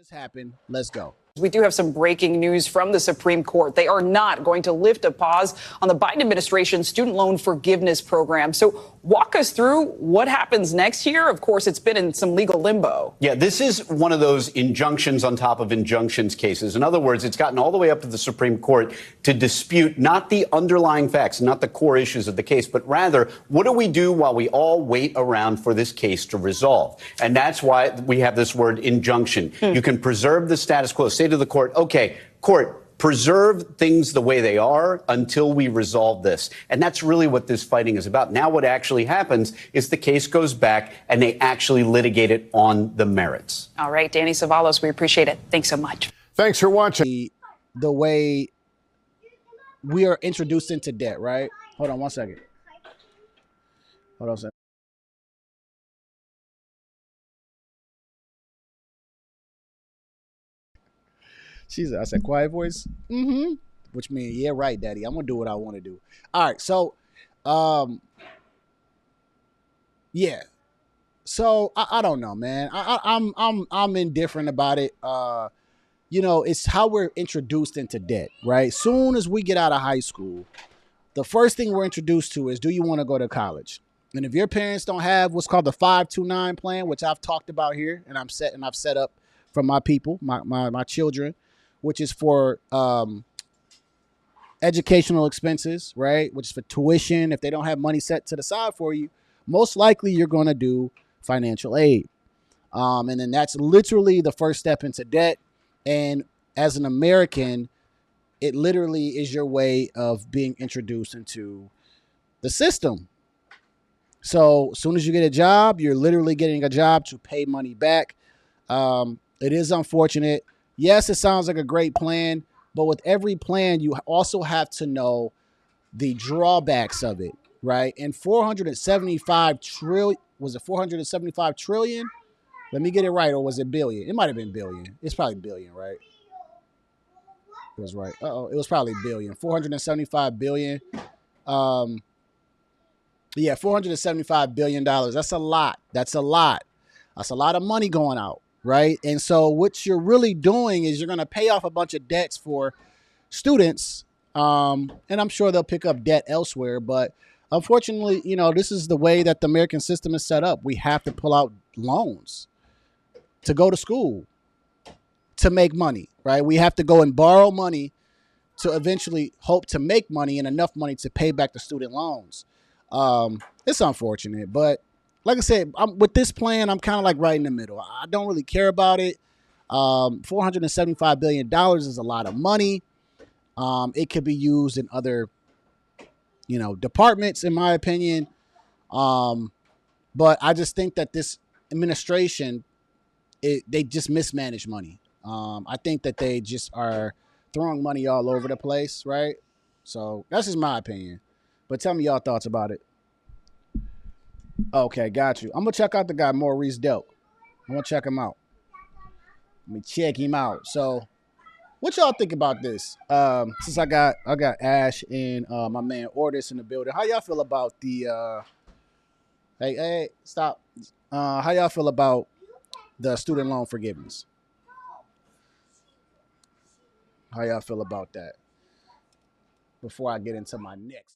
This happened. Let's go. We do have some breaking news from the Supreme Court. They are not going to lift a pause on the Biden administration's student loan forgiveness program. So walk us through what happens next here. Of course, it's been in some legal limbo. Yeah, this is one of those injunctions on top of injunctions cases. In other words, it's gotten all the way up to the Supreme Court to dispute not the underlying facts, not the core issues of the case, but rather, what do we do while we all wait around for this case to resolve? And that's why we have this word injunction. You can preserve the status quo. Say to the court, okay, court, preserve things the way they are until we resolve this. And that's really what this fighting is about. Now what actually happens is the case goes back and they actually litigate it on the merits. All right, Danny Savalos, we appreciate it. Thanks so much. Thanks for watching. The way we are introduced into debt, right? Hold on one second. Hold on a second. I said, quiet voice. Mm-hmm. Which means, yeah, right, daddy. I'm going to do what I want to do. All right. So, yeah. So I don't know, man. I'm indifferent about it. You know, it's how we're introduced into debt, right? Soon as we get out of high school, the first thing we're introduced to is, do you want to go to college? And if your parents don't have what's called the 529 plan, which I've talked about here, and I've set up for my people, my children, which is for educational expenses, right? Which is for tuition. If they don't have money set to the side for you, most likely you're going to do financial aid. And then that's literally the first step into debt. And as an American, it literally is your way of being introduced into the system. So as soon as you get a job, you're literally getting a job to pay money back. It is unfortunate. Yes, it sounds like a great plan, but with every plan, you also have to know the drawbacks of it, right? And 475 trillion, was it 475 trillion? Let me get it right, or was it billion? It might have been billion. It's probably billion, right? It was right. It was probably billion. 475 billion. Yeah, $475 billion. That's a lot. That's a lot. That's a lot of money going out, right? And so what you're really doing is you're going to pay off a bunch of debts for students, and I'm sure they'll pick up debt elsewhere. But unfortunately, you know, this is the way that the American system is set up. We have to pull out loans to go to school, to make money, right? We have to go and borrow money to eventually hope to make money and enough money to pay back the student loans. It's unfortunate, but like I said, with this plan, I'm kind of like right in the middle. I don't really care about it. $475 billion is a lot of money. It could be used in other, you know, departments, in my opinion. But I just think that this administration, they just mismanage money. I think that they just are throwing money all over the place, right? So that's just my opinion. But tell me y'all thoughts about it. Okay, got you. I'm going to check out the guy, Maurice Delk. I'm going to check him out. Let me check him out. So what y'all think about this? Since I got Ash and my man Ordis in the building. How y'all feel about the hey, stop. How y'all feel about the student loan forgiveness? How y'all feel about that? Before I get into my next.